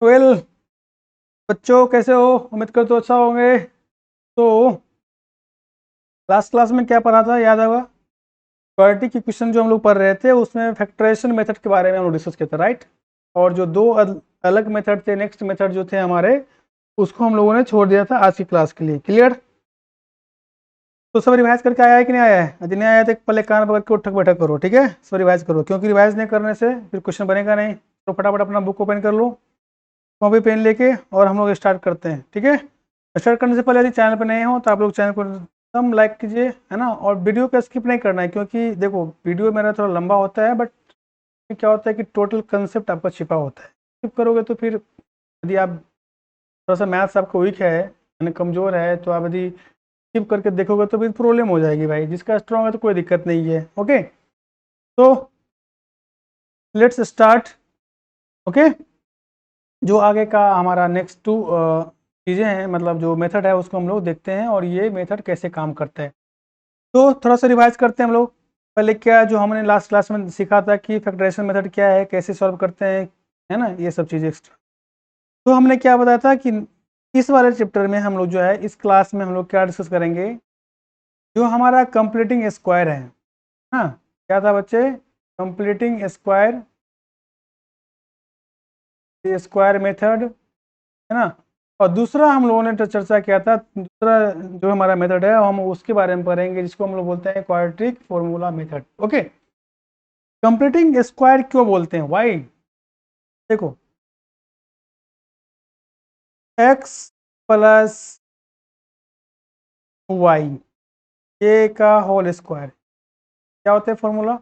Well बच्चों कैसे हो? उम्मीद करते हो अच्छा होंगे। तो लास्ट क्लास में क्या पढ़ा था याद होगा? क्वाड्रेटिक इक्वेशन जो हम लोग पढ़ रहे थे उसमें फैक्टराइजेशन मेथड के बारे में हम लोग डिस्कस किए थे, राइट। और जो दो अलग मेथड थे, नेक्स्ट मेथड जो थे हमारे, उसको हम लोगों ने छोड़ दिया था आज की क्लास के लिए। क्लियर? तो सब रिवाइज करके आया है कि नहीं आया है? यदि नहीं आया तो पहले कान पकड़ के उठक बैठक करो, ठीक है। सब रिवाइज करो, क्योंकि रिवाइज नहीं करने से फिर क्वेश्चन बनेगा नहीं। तो फटाफट अपना बुक ओपन कर लो, कॉपी पेन लेके, और हम लोग स्टार्ट करते हैं, ठीक है। स्टार्ट करने से पहले यदि चैनल पर नए हो तो आप लोग चैनल को एकदम लाइक कीजिए, है ना। और वीडियो को स्किप नहीं करना है, क्योंकि देखो वीडियो मेरा थोड़ा लंबा होता है, बट क्या होता है कि टोटल कंसेप्ट आपका छिपा होता है। स्किप करोगे तो फिर यदि आप थोड़ा सा मैथ्स आपका वीक है यानी कमज़ोर है, तो आप यदि स्किप करके देखोगे तो फिर प्रॉब्लम हो जाएगी भाई। जिसका स्ट्रॉन्ग है तो कोई दिक्कत नहीं है, ओके। तो लेट्स स्टार्ट, ओके। जो आगे का हमारा नेक्स्ट टू चीज़ें हैं, मतलब जो मेथड है उसको हम लोग देखते हैं और ये मेथड कैसे काम करता है। तो थोड़ा सा रिवाइज करते हैं हम लोग। पहले क्या जो हमने लास्ट क्लास में सीखा था कि फैक्टराइजेशन मेथड क्या है, कैसे सॉल्व करते हैं, है ना, ये सब चीज़ें एक्स्ट्रा। तो हमने क्या बताया था कि इस वाले चैप्टर में हम लोग जो है, इस क्लास में हम लोग क्या डिस्कस करेंगे, जो हमारा कंप्लीटिंग स्क्वायर है ना। क्या था बच्चे? कंप्लीटिंग स्क्वायर, स्क्वायर मेथड, है ना। और दूसरा हम लोगों ने तो चर्चा किया था, दूसरा जो हमारा मेथड है हम उसके बारे में पढ़ेंगे, जिसको हम लोग बोलते हैं quadratic formula method, okay. Completing square क्यों बोलते हैं, वाई? देखो, एक्स प्लस वाई ये का होल स्क्वायर क्या होता है formula?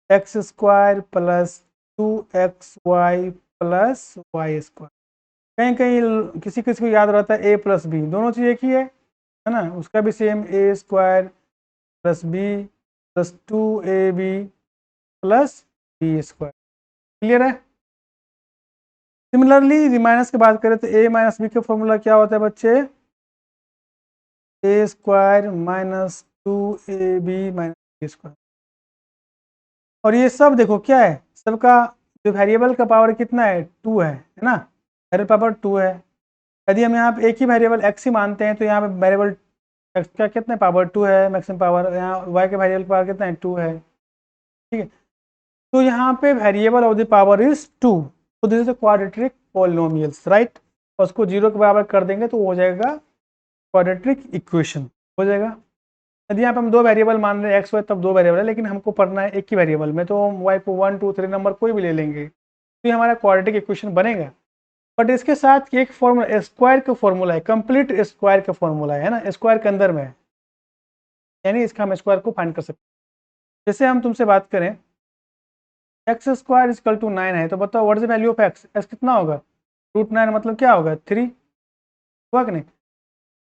X square plus 2xy plus y square. कहीं कहीं किसी किसी को याद रहता है ए प्लस बी, दोनों चीज़ एक ही है ना। उसका भी same, A square plus B plus 2ab plus B square. Clear है? सिमिलरली माइनस की बात करें तो ए माइनस बी का फॉर्मूला क्या होता है बच्चे? A square minus 2ab minus B square. और ये सब देखो क्या है, सबका जो वेरिएबल का पावर कितना है? 2 है ना। वेरिएबल पावर 2 है। यदि हम यहाँ पे एक ही वेरिएबल एक्स ही मानते हैं तो यहाँ पे वेरिएबल एक्स का कितना पावर? 2 है मैक्सिमम पावर। यहाँ वाई के वेरिएबल पावर कितना है? 2 है, ठीक है। तो यहाँ पे variable of the power is 2, तो this is quadratic polynomials, right. और उसको जीरो के बराबर कर देंगे तो हो जाएगा क्वाड्रेटिक इक्वेशन, हो जाएगा। यदि यहाँ पे हम दो वेरिएबल मान रहे हैं एक्स वाई, तब दो वेरिएबल है, लेकिन हमको पढ़ना है एक ही वेरिएबल में, तो हम वाई को 1 2 3 नंबर कोई भी ले लेंगे, तो ये हमारा क्वाड्रेटिक इक्वेशन बनेगा। बट इसके साथ एक फॉर्मूला स्क्वायर का फॉर्मूला है, कंप्लीट स्क्वायर का फॉर्मूला है ना, स्क्वायर के अंदर में है, यानी इसका हम स्क्वायर को फाइंड कर सकते हैं। जैसे हम तुमसे बात करें एक्स स्क्वायर इजकल टू 9 है, तो बताओ what is the value of x? X कितना होगा? √9 मतलब क्या होगा? 3, हुआ कि नहीं?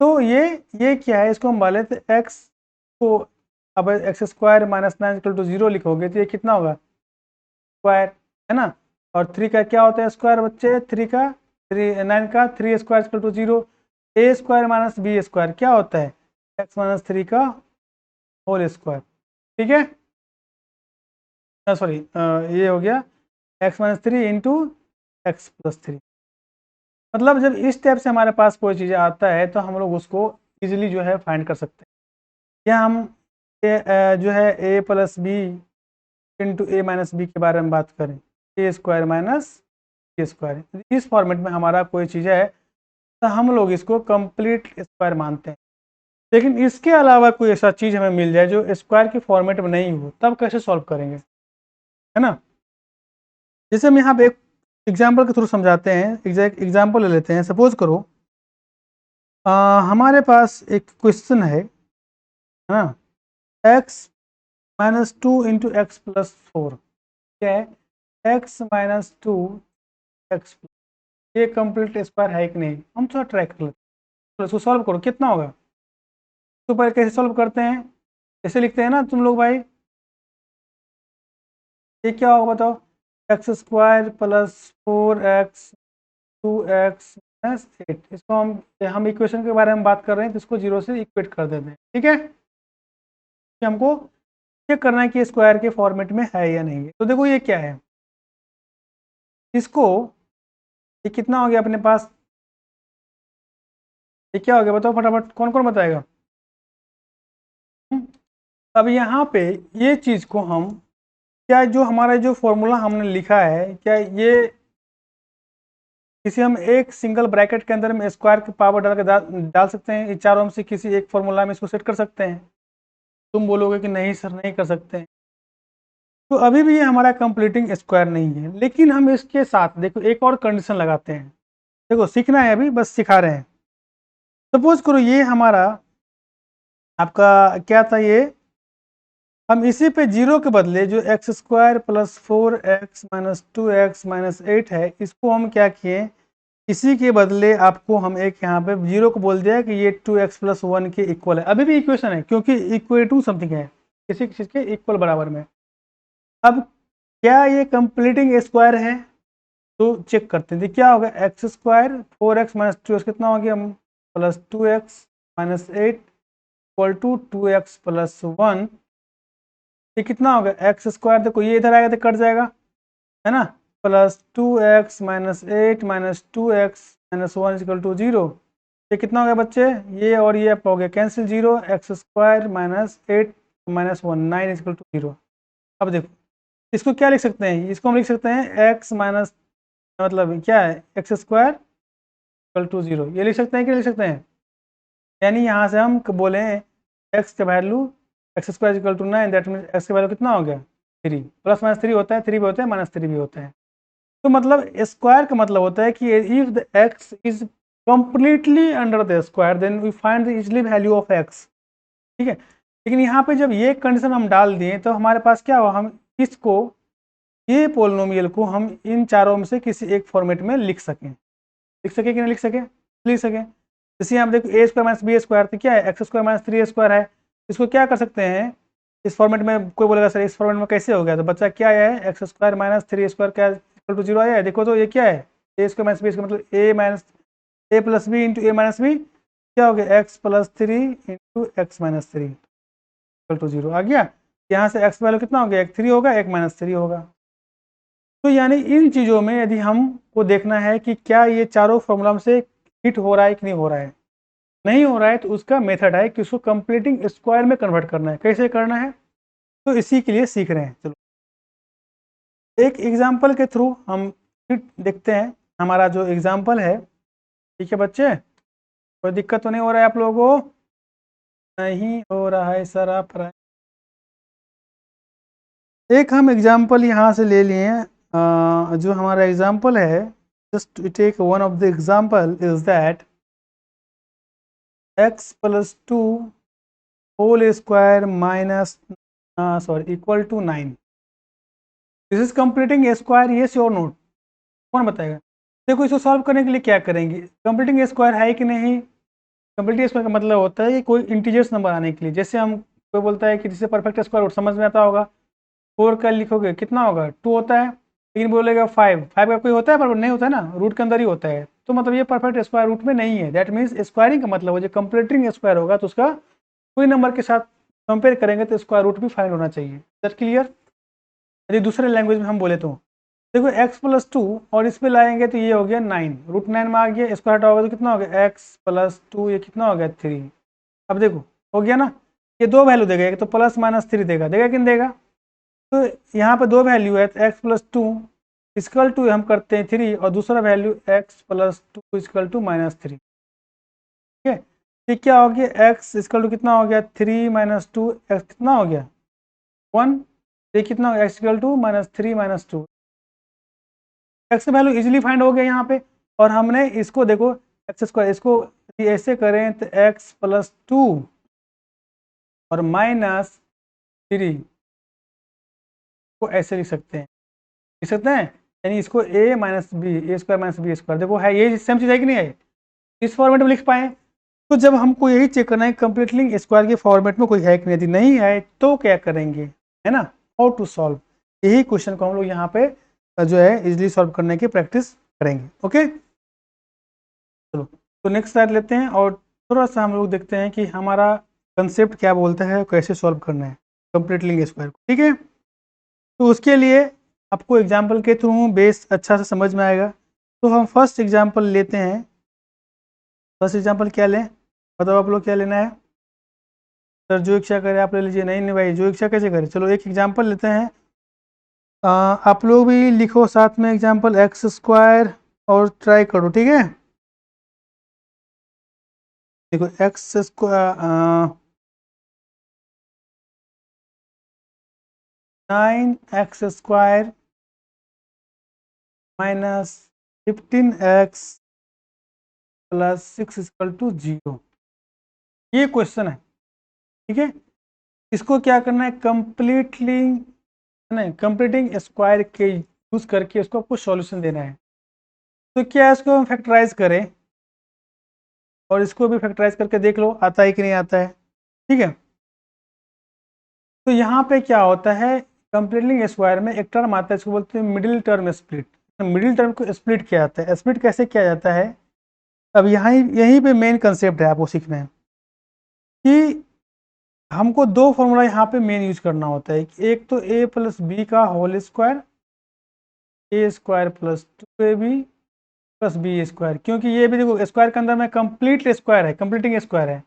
तो ये क्या है, इसको हम बोले थे एक्स को, अब x square minus 9 equal to 0 लिखोगे तो ये कितना होगा? स्क्वायर, है ना। और 3 का क्या होता है स्क्वायर बच्चे? 3 का 9 का 3 square equal to 0। A square minus B square क्या होता है? एक्स माइनस 3 का होल स्क्वायर, ठीक है। सॉरी, ये हो गया x minus 3 into x plus 3। मतलब जब इस टाइप से हमारे पास कोई चीज़ आता है तो हम लोग उसको इजीली जो है फाइंड कर सकते हैं। या हम जो है ए plus b into a minus B के बारे में बात करें, ए स्क्वायर माइनस बी स्क्वायर, इस फॉर्मेट में हमारा कोई चीज़ है तो हम लोग इसको कंप्लीट स्क्वायर मानते हैं। लेकिन इसके अलावा कोई ऐसा चीज़ हमें मिल जाए जो स्क्वायर के फॉर्मेट में नहीं हो, तब कैसे सॉल्व करेंगे, है ना। जैसे हम यहाँ पे एक एग्जाम्पल के थ्रू समझाते हैं, एग्जैक्ट एग्जाम्पल ले लेते हैं। सपोज करो हमारे पास एक क्वेश्चन है ना, x minus 2 into x plus 4, क्या है? एक्स माइनस 2 एक्स, ये कंप्लीट स्क्वायर है कि नहीं, हम थोड़ा ट्राई कर लेते हैं। तो इसको सॉल्व करो, कितना होगा? तो पहले कैसे सॉल्व करते हैं, कैसे लिखते हैं ना तुम लोग भाई? ये क्या होगा बताओ? X square plus 4x 2x minus 8, इसको हम इक्वेशन के बारे में बात कर रहे हैं तो इसको जीरो से इक्वेट कर देते हैं, ठीक है। कि हमको चेक करना है कि स्क्वायर के फॉर्मेट में है या नहीं है। तो देखो ये क्या है, इसको ये कितना हो गया अपने पास, ये क्या हो गया बताओ फटाफट, कौन कौन बताएगा। हम्म, अब यहाँ पे ये चीज़ को हम, क्या जो हमारा जो फॉर्मूला हमने लिखा है, क्या ये किसी हम एक सिंगल ब्रैकेट के अंदर में स्क्वायर की पावर डाल के डाल सकते हैं, ये चारों में से किसी एक फॉर्मूला में इसको सेट कर सकते हैं। तुम बोलोगे कि नहीं सर नहीं कर सकते हैं, तो अभी भी ये हमारा कंप्लीटिंग स्क्वायर नहीं है। लेकिन हम इसके साथ देखो एक और कंडीशन लगाते हैं, देखो सीखना है अभी, बस सिखा रहे हैं। सपोज करो ये हमारा आपका क्या था, ये हम इसी पे जीरो के बदले जो x square plus 4x minus 2x minus 8 है, इसको हम क्या किए, इसी के बदले आपको हम एक यहाँ पे जीरो को बोल दिया कि ये 2x प्लस 1 के इक्वल है। अभी भी इक्वेशन है क्योंकि इक्वल टू समथिंग है, किसी चीज़ के इक्वल बराबर में। अब क्या ये कंप्लीटिंग स्क्वायर है, तो चेक करते हैं क्या होगा, x square 4x minus 2x कितना हो गया, plus 2x minus 8 equal to 2x plus 1, ये कितना होगा एक्स स्क्वायर, देखो ये इधर आएगा तो कट जाएगा, है ना, plus 2x minus 8 minus 2x minus 1 equal to 0। ये कितना हो गया बच्चे, ये और ये आपका हो गया cancel, 0 x square minus 8 minus 1 9 equal to 0। अब देखो इसको क्या लिख सकते हैं, इसको हम लिख सकते हैं x माइनस, मतलब क्या है, एक्स स्क्वायर इक्वल टू 0, ये लिख सकते हैं कि लिख सकते हैं। यानी यहाँ से हम बोले x का value x square equal to 9, that mean x का वैल्यू कितना हो गया 3, प्लस माइनस 3 होता है, 3 भी होता है माइनस 3 भी होता है। तो मतलब स्क्वायर का मतलब होता है कि if the x is completely under the square then we find the easily value of x, ठीक है। लेकिन यहाँ पे जब ये कंडीशन हम डाल दिए तो हमारे पास क्या हुआ, हम इसको, ये पोलिनोमियल को हम इन चारों में से किसी एक फॉर्मेट में लिख सकें, लिख सके कि नहीं लिख सके, लिख सके। जैसे यहाँ देखो ए स्क्वायर माइनस बी स्क्वायर, तो क्या है एक्स स्क्वायर माइनस 3 स्क्वायर है, इसको क्या कर सकते हैं इस फॉर्मेट में। कोई बोलेगा सर इस फॉर्मेट में कैसे हो गया, तो बच्चा क्या है, एक्स स्क्वायर माइनस 3 स्क्वायर क्या इक्वल टू 0 आया है, देखो तो ये क्या है, a square minus B square मतलब a minus a plus b into a minus b, क्या हो गया x plus 3 into x minus 3 equal to 0 आ गया। यहाँ से एक्स वैल्यू कितना हो गया, एक 3 होगा, एक माइनस 3 होगा। तो यानी इन चीज़ों में यदि हमको देखना है कि क्या ये चारों फॉर्मूला से हिट हो रहा है कि नहीं हो रहा है, नहीं हो रहा है तो उसका मेथड है कि उसको कंप्लीटिंग स्क्वायर में कन्वर्ट करना है। कैसे करना है, तो इसी के लिए सीख रहे हैं। चलो एक एग्जाम्पल के थ्रू हम फिर देखते हैं हमारा जो एग्जाम्पल है, ठीक है बच्चे, कोई दिक्कत तो नहीं हो रहा है आप लोगों को, नहीं हो रहा है सर आप एक हम एग्जाम्पल यहाँ से ले लिए हैं, जो हमारा एग्जाम्पल है, just take one of the example is that x plus 2 whole square minus sorry equal to 9, this is completing square, yes और नोट, कौन बताएगा। देखो इसको सॉल्व करने के लिए क्या करेंगे, कंप्लीटिंग स्क्वायर है कि नहीं, कंप्लीटिंग स्क्वायर का मतलब होता है कि कोई इंटीजर्स नंबर आने के लिए, जैसे हम कोई बोलता है कि जिससे परफेक्ट स्क्वायर रूट समझ में आता होगा, 4 का लिखोगे कितना होगा 2 होता है, लेकिन बोलेगा 5 का कोई होता है पर नहीं होता है ना, रूट के अंदर ही होता है, तो मतलब ये परफेक्ट स्क्वायर रूट में नहीं है। दैट मीन्स स्क्वायरिंग का मतलब हो जो कंप्लीटिंग स्क्वायर होगा तो उसका कोई नंबर के साथ कंपेयर करेंगे तो स्क्वायर रूट भी फाइंड होना चाहिए। That clear. यदि दूसरे लैंग्वेज में हम बोले तो देखो x प्लस 2 और इस पे लाएंगे तो ये हो गया 9, रूट 9 में आ गया, स्क्वायर हटा होगा तो कितना हो गया x प्लस 2, ये कितना हो गया 3। अब देखो हो गया ना, ये दो वैल्यू देगा, एक तो प्लस माइनस 3 देगा, देगा कि नहीं देगा, तो यहाँ पे दो वैल्यू है, तो एक्स प्लस 2 इक्वल टू हम करते हैं 3 और दूसरा value x plus 2 equal to minus 3, ठीक है। ये क्या हो गया एक्स इक्वल टू कितना हो गया 3 माइनस 2, एक्स कितना हो गया 1, ये कितना हो गया x equal to minus 3 minus 2, x का वैल्यू इजीली फाइंड हो गया यहाँ पे। और हमने इसको देखो एक्स स्क्वायर, इसको ऐसे करें तो एक्स प्लस 2 और माइनस 3 को ऐसे लिख सकते हैं, लिख सकते हैं, यानी इसको ए माइनस बी, ए स्क्वायर माइनस बी स्क्वायर, देखो है ये सेम चीज़ है कि नहीं है, इस फॉर्मेट में लिख पाए। तो जब हमको यही चेक करना है कंप्लीटली स्क्वायर के फॉर्मेट में कोई है कि नहीं, यदि नहीं है तो क्या करेंगे, है ना, हाउ टू सॉल्व, यही क्वेश्चन को हम लोग यहाँ पे जो है इजीली सॉल्व करने की प्रैक्टिस करेंगे। ओके चलो, तो नेक्स्ट स्लाइड लेते हैं और थोड़ा सा हम लोग देखते हैं कि हमारा कंसेप्ट क्या बोलता है, कैसे सॉल्व करना है कंप्लीटली स्क्वायर को, ठीक है। तो उसके लिए आपको एग्जाम्पल के थ्रू बेस अच्छा से समझ में आएगा। तो हम फर्स्ट एग्जांपल लेते हैं। फर्स्ट एग्जांपल क्या लें, बताओ आप लोग क्या लेना है। सर जो इच्छा करे आप ले लीजिए। नहीं नहीं भाई, जो इच्छा कैसे करे। चलो एक एग्जांपल लेते हैं। आप लोग भी लिखो साथ में एग्जांपल एक्स स्क्वायर और ट्राई करो, ठीक है। देखो x square 9x² minus 15x plus 6 = 0, ये क्वेश्चन है, ठीक है। इसको क्या करना है, कंप्लीटिंग स्क्वायर के यूज करके इसको आपको सॉल्यूशन देना है। तो क्या इसको हम फैक्टराइज करें और इसको भी फैक्टराइज करके देख लो आता है कि नहीं आता है, ठीक है। तो यहाँ पे क्या होता है, कंप्लीटिंग स्क्वायर में एक टर्म आता है, इसको बोलते हैं middle term split. Middle term को स्प्लिट किया जाता है। स्प्लिट कैसे किया जाता है, अब यहाँ यहीं पे मेन कंसेप्ट है आपको सीखना है कि हमको दो फॉर्मूला यहाँ पे मेन यूज करना होता है। एक तो a प्लस बी का whole square, a² plus 2ab plus B square, क्योंकि ये भी देखो स्क्वायर के अंदर में कंप्लीट स्क्वायर है, कंप्लीटिंग स्क्वायर है।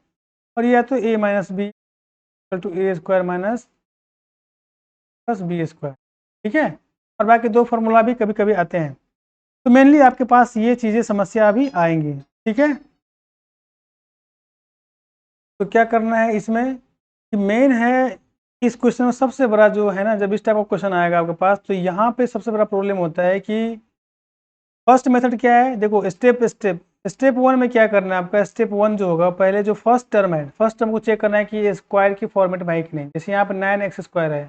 और यह तो a minus b to a² minus plus b², ठीक है। और बाकी दो फार्मूला भी कभी कभी आते हैं। तो मेनली आपके पास ये चीज़ें समस्या अभी आएंगी, ठीक है। तो क्या करना है इसमें कि मेन है इस क्वेश्चन में सबसे बड़ा जो है ना, जब इस टाइप का क्वेश्चन आएगा आपके पास तो यहाँ पे सबसे बड़ा प्रॉब्लम होता है कि फर्स्ट मेथड क्या है, देखो स्टेप वन में क्या करना है आपका। स्टेप वन जो होगा, पहले जो फर्स्ट टर्म है, फर्स्ट टर्म को चेक करना है कि ये स्क्वायर की फॉर्मेट में है कि नहीं। जैसे यहाँ पे 9x² है,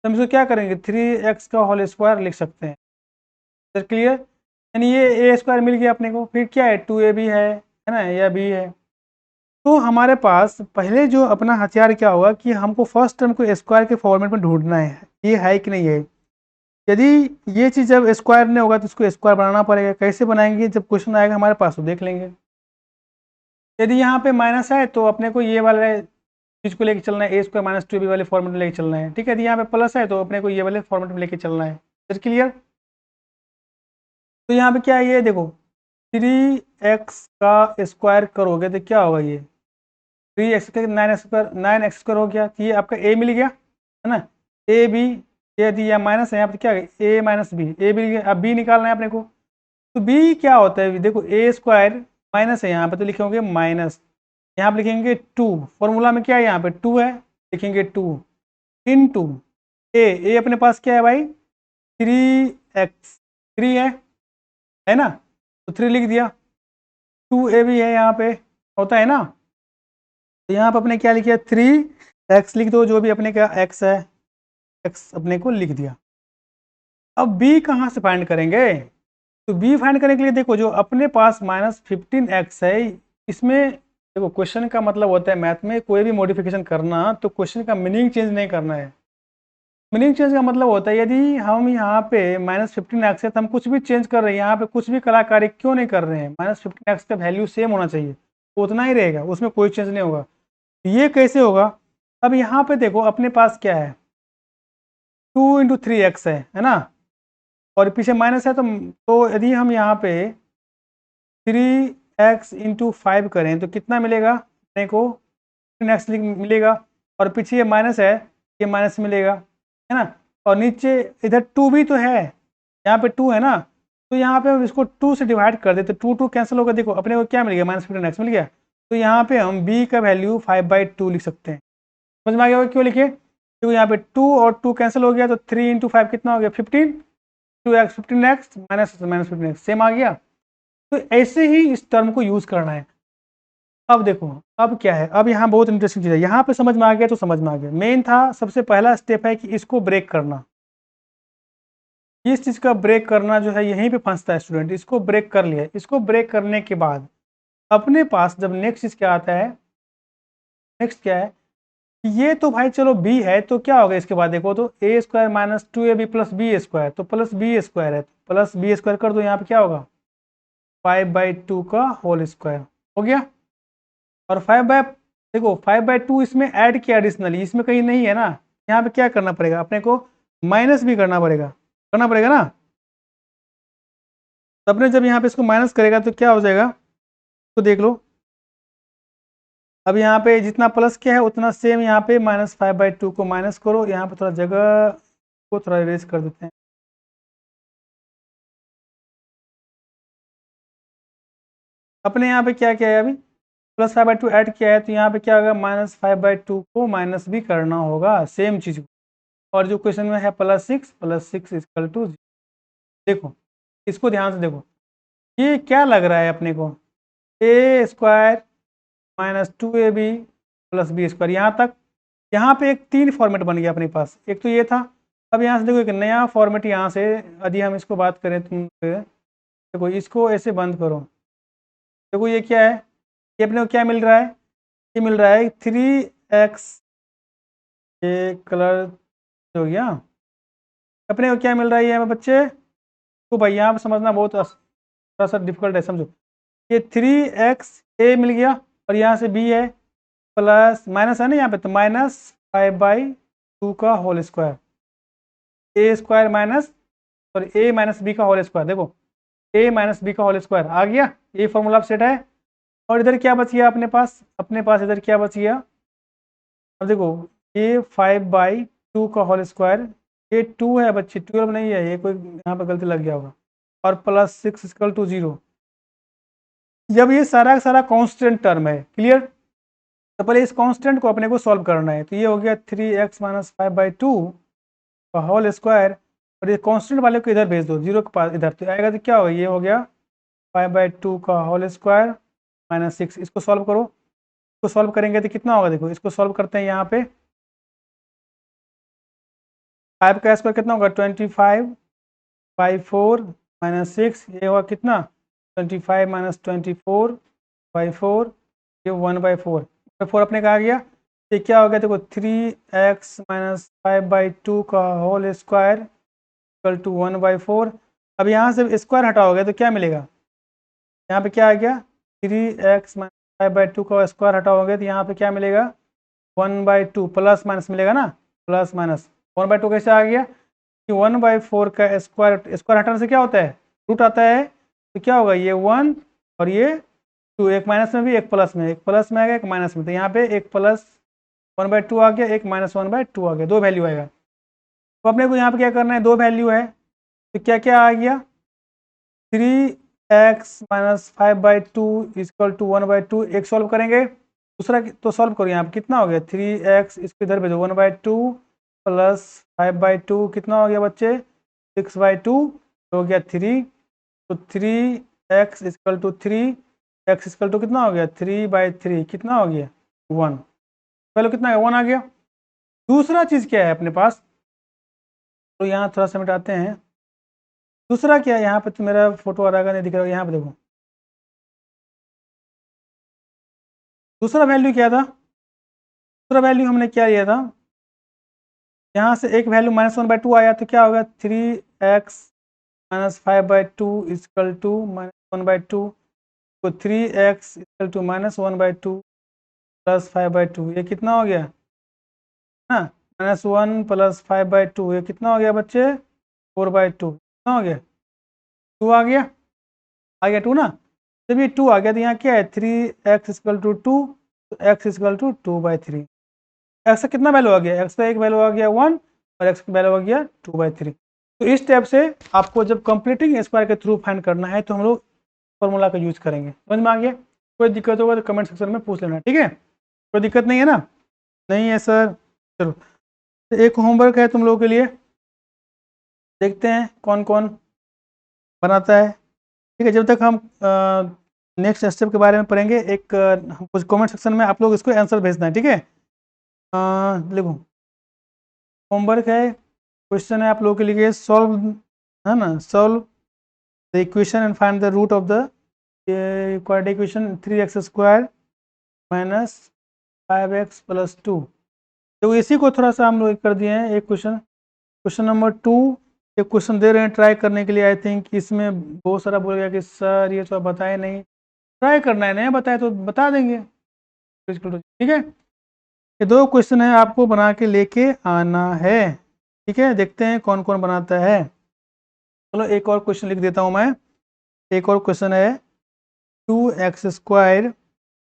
तो हम इसको क्या करेंगे 3x का होल स्क्वायर लिख सकते हैं। सर क्लियर, यानी ये a² मिल गया अपने को। फिर क्या है 2ab है ना, या b है। तो हमारे पास पहले जो अपना हथियार क्या होगा कि हमको फर्स्ट टर्म को स्क्वायर के फॉर्मेट में ढूंढना है, ये है कि नहीं है। यदि ये चीज़ जब स्क्वायर नहीं होगा तो इसको स्क्वायर बनाना पड़ेगा। कैसे बनाएंगे, जब क्वेश्चन आएगा हमारे पास तो देख लेंगे। यदि यहाँ पे माइनस है तो अपने को ये वाला चीज़ को लेके चलना है, a² माइनस 2b वाले फॉर्मेट में लेके चलना है, ठीक है। यदि यहाँ पे प्लस है तो अपने को ये वाले फॉर्मेट में लेके चलना है। Sir clear. तो यहाँ पे क्या है, ये देखो 3x का स्क्वायर करोगे तो क्या होगा, ये 3x का 9x² हो गया। तो ये आपका a मिल गया है ना, a b, ये दिया माइनस है यहाँ पे क्या है a माइनस बी, a मिल गया। अब b निकालना है अपने को। तो b क्या होता है, देखो a² माइनस है यहाँ पे तो लिखेंगे माइनस, यहाँ पे लिखेंगे 2। फॉर्मूला में क्या है यहाँ पे 2 है, लिखेंगे 2 इंटू a अपने पास क्या है भाई 3x, 3 है ना, तो 3 लिख दिया। 2a भी है यहाँ पे, होता है ना। तो यहाँ पे अपने क्या लिखा 3x लिख दो, जो भी अपने का x है, x अपने को लिख दिया। अब b कहाँ से फाइंड करेंगे, तो b फाइंड करने के लिए देखो जो अपने पास -15x है, इसमें देखो क्वेश्चन का मतलब होता है मैथ में कोई भी मॉडिफिकेशन करना तो क्वेश्चन का मीनिंग चेंज नहीं करना है। मीनिंग चेंज का मतलब होता है यदि हम यहाँ पे -15x है तो हम कुछ भी चेंज कर रहे हैं, यहाँ पे कुछ भी कलाकारी क्यों नहीं कर रहे हैं। -15x का वैल्यू सेम होना चाहिए, उतना ही रहेगा, उसमें कोई चेंज नहीं होगा। ये कैसे होगा, अब यहाँ पे देखो अपने पास क्या है 2 × 3x है ना, और पीछे माइनस है। तो यदि हम यहाँ पे 3x × 5 करें तो कितना मिलेगा अपने को 15x मिलेगा, और पीछे ये माइनस है, ये माइनस मिलेगा है ना। और नीचे इधर 2 भी तो है, यहाँ पे 2 है ना, तो यहाँ पे हम इसको 2 से डिवाइड कर देते, 2 कैंसिल होगा। देखो अपने को क्या मिल गया -15x मिल गया। तो यहाँ पे हम b का वैल्यू 5/2 लिख सकते हैं। समझ में आ गया होगा क्यों लिखे, क्योंकि यहाँ पे 2 और 2 कैंसिल हो गया, तो 3 × 5 कितना हो गया 15, 2x 15x -15x सेम आ गया। तो ऐसे ही इस टर्म को यूज करना है। अब देखो अब क्या है, अब यहाँ बहुत इंटरेस्टिंग चीज़ है, यहाँ पे समझ में आ गया तो समझ में आ गया। मेन था सबसे पहला स्टेप है कि इसको ब्रेक करना। इस चीज़ का ब्रेक करना जो है यहीं पे फंसता है स्टूडेंट। इसको ब्रेक कर लिया, इसको ब्रेक करने के बाद अपने पास जब नेक्स्ट चीज़ क्या आता है, नेक्स्ट क्या है, ये तो भाई चलो b है, तो क्या होगा इसके बाद देखो तो a² minus 2ab plus b², तो प्लस b² है, प्लस b² कर दो, यहाँ पे क्या होगा 5/2 का होल स्क्वायर हो गया। और 5/2 इसमें ऐड किया एडिशनली, इसमें कहीं नहीं है ना, यहाँ पे क्या करना पड़ेगा अपने को, माइनस भी करना पड़ेगा ना। तो अपने जब यहाँ पे इसको माइनस करेगा तो क्या हो जाएगा, तो देख लो। अब यहाँ पे जितना प्लस क्या है उतना सेम यहाँ पे -5/2 को माइनस करो, यहाँ पे थोड़ा जगह को थोड़ा इरेज कर देते हैं। अपने यहाँ पे क्या क्या है, अभी +5/2 ऐड किया है तो यहाँ पे क्या होगा, -5/2 को माइनस भी करना होगा सेम चीज़ को। और जो क्वेश्चन में है +6 इक्वल टू, देखो इसको ध्यान से देखो, ये क्या लग रहा है अपने को, a² -2ab + b²। यहाँ तक, यहाँ पे एक 3 फॉर्मेट बन गया अपने पास, एक तो ये था। अब यहाँ से देखो एक नया फॉर्मेट, यहाँ से यदि हम इसको बात करें तुम देखो, इसको ऐसे बंद करो, देखो ये क्या है, ये अपने को क्या मिल रहा है, ये मिल रहा है 3x, ये कलर हो गया। अपने को क्या मिल रहा है ये बच्चे, तो भाई यहाँ पर समझना बहुत थोड़ा सा डिफिकल्ट है, समझो। ये 3x a मिल गया और यहाँ से b है, प्लस माइनस है ना यहाँ पे, तो -5/2 का whole square, a² minus, sorry a minus b का होल स्क्वायर। देखो a माइनस b का होल स्क्वायर आ गया, ये फॉर्मूला सेट है। और इधर क्या बच गया अपने पास इधर क्या बच गया, अब देखो ये 5/2 का होल स्क्वायर, ये 2 है बच्चे, 12 नहीं है, ये कोई यहाँ पे गलती लग गया होगा, और +6 इक्वल टू 0। जब ये सारा का सारा कांस्टेंट टर्म है, क्लियर, तो पहले इस कांस्टेंट को अपने को सॉल्व करना है। तो ये हो गया 3x - 5/2 का होल स्क्वायर, और ये कांस्टेंट वाले को इधर भेज दो, 0 के पास इधर, तो आएगा तो क्या होगा, ये हो गया 5/2 का होल स्क्वायर -6। इसको सॉल्व करो, इसको सॉल्व करेंगे तो कितना होगा, देखो इसको सॉल्व करते हैं। यहाँ पे 5 का स्क्वायर कितना होगा, 25/4 -6, ये होगा कितना 25 - 24/4, ये 1/4, 4 अपने का आ गया। ये क्या हो गया, देखो 3x - 5/2 का होल स्क्वायर इक्वल टू 1/4। अब यहाँ से स्क्वायर हटाओगे तो क्या मिलेगा, यहाँ पे क्या आ गया, 3x - 5/2 का स्क्वायर हटाओगे तो यहाँ पे क्या मिलेगा, 1/2, प्लस माइनस मिलेगा ना, प्लस माइनस 1/2 कैसे आ गया, कि 1/4 का स्क्वायर, स्क्वायर हटाने से क्या होता है, रूट आता है, तो क्या होगा, ये 1 और ये 2, एक माइनस में भी एक प्लस में, एक प्लस में आएगा एक माइनस में, तो यहाँ पे एक प्लस 1/2 आ गया, एक -1/2 आ गया, 2 वैल्यू आएगा। तो अपने को यहाँ पे क्या करना है, 2 वैल्यू है, तो क्या क्या आ गया, 3x - 5/2 इक्वल टू 1/2, एक सॉल्व करेंगे, दूसरा तो सॉल्व करो, यहाँ पे कितना हो गया, 3x, इसको इधर भेजो, 1/2 प्लस 5/2 कितना हो गया बच्चे, 6/2 हो गया 3, तो 3x equal to 3, x equal to कितना हो गया, 3/3, कितना हो गया 1, पहले कितना है 1 आ गया। दूसरा चीज़ क्या है अपने पास, तो यहाँ थोड़ा सा मिटाते हैं, दूसरा क्या है, यहाँ पे तो मेरा फोटो आ रहा नहीं दिख रहा, यहाँ पे देखो दूसरा वैल्यू क्या था, दूसरा वैल्यू हमने क्या लिया था, यहाँ से एक वैल्यू -1/2 आया, तो क्या होगा, 3x - 5/2 इक्वल टू -1/2, तो 3x इक्वल टू -1/2 प्लस 5/2, ये कितना हो गया ना, -1 प्लस 5/2, ये कितना हो गया बच्चे, 4/2, कितना हो गया, 2 आ गया 2 ना। जब ये 2 आ गया तो यहाँ क्या है, 3x इक्वल टू 2, तो x इक्वल टू 2/3, एक्स का कितना वैल्यू आ गया, एक्स का एक वैल्यू आ गया 1 और एक्स का वैल्यू आ गया 2/3। तो इस टाइप से आपको जब कंप्लीटिंग स्क्वायर के थ्रू फाइंड करना है तो हम लोग फॉर्मूला का यूज करेंगे, समझ में आ गया। कोई दिक्कत होगा तो कमेंट सेक्शन में पूछ लेना, ठीक है, कोई दिक्कत नहीं है ना, नहीं है सर, चलो तो एक होमवर्क है तुम लोगों के लिए, देखते हैं कौन कौन बनाता है, ठीक है। जब तक हम नेक्स्ट स्टेप के बारे में पढ़ेंगे, एक कुछ कमेंट सेक्शन में आप लोग इसको आंसर भेजना है, ठीक है। देखो होमवर्क है, क्वेश्चन है आप लोगों के लिए, सॉल्व है ना, solve the equation and find the root of the quadratic equation 3x² minus 5x + 2। तो इसी को थोड़ा सा हम लोग कर दिए हैं, एक क्वेश्चन नंबर 2, एक क्वेश्चन दे रहे हैं ट्राई करने के लिए। आई थिंक इसमें बहुत सारा बोलेगा कि सर ये तो आप बताए नहीं, ट्राई करना है, नहीं बताए तो बता देंगे, ठीक है। ये 2 क्वेश्चन है, आपको बना के लेके आना है, ठीक है। देखते हैं कौन कौन बनाता है, चलो एक और क्वेश्चन लिख देता हूँ मैं। एक और क्वेश्चन है 2x²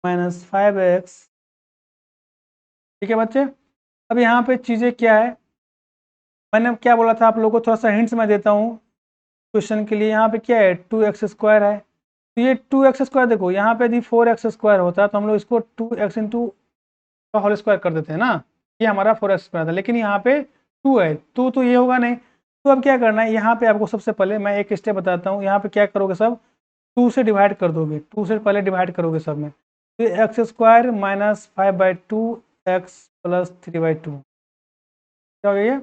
माइनस 5x। ठीक है बच्चे, अब यहाँ पे चीज़ें क्या है, मैंने क्या बोला था आप लोगों को, थोड़ा सा हिंट्स मैं देता हूँ क्वेश्चन के लिए। यहाँ पे क्या है 2x² है, तो ये 2x² देखो, यहाँ पे यदि 4x² होता तो हम लोग इसको 2x इंटू का होल स्क्वायर कर देते हैं ना, ये हमारा 4x² था, लेकिन यहाँ पे 2 है तो ये होगा नहीं। तो अब क्या करना है, यहाँ पे आपको सबसे पहले मैं एक स्टेप बताता हूँ। यहाँ पे क्या करोगे, सब 2 से डिवाइड कर दोगे, 2 से पहले डिवाइड करोगे सब में, तो x² माइनस 5/2 x प्लस 3/2 क्या हो गया,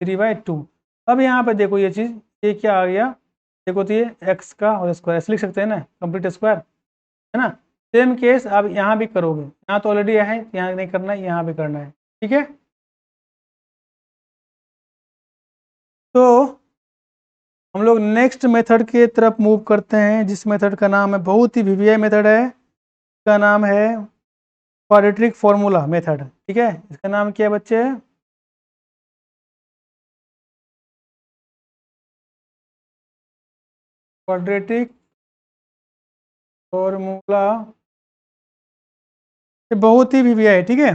3/2। अब यहाँ पे देखो ये चीज़, ये क्या आ गया, देखो तो ये x का होल स्क्वायर ऐसे लिख सकते हैं ना, कंप्लीट स्क्वायर है ना। सेम केस आप यहाँ भी करोगे, यहाँ तो ऑलरेडी है, यहाँ नहीं करना है, यहाँ भी करना है। ठीक है, तो हम लोग नेक्स्ट मेथड के तरफ मूव करते हैं, जिस मेथड का नाम है, बहुत ही वीवीआई मेथड है, इसका नाम है क्वाड्रेटिक फॉर्मूला मेथड। ठीक है, इसका नाम क्या है बच्चे, क्वाड्रेटिक फॉर्मूला, ये बहुत ही वीवीआई है। ठीक है,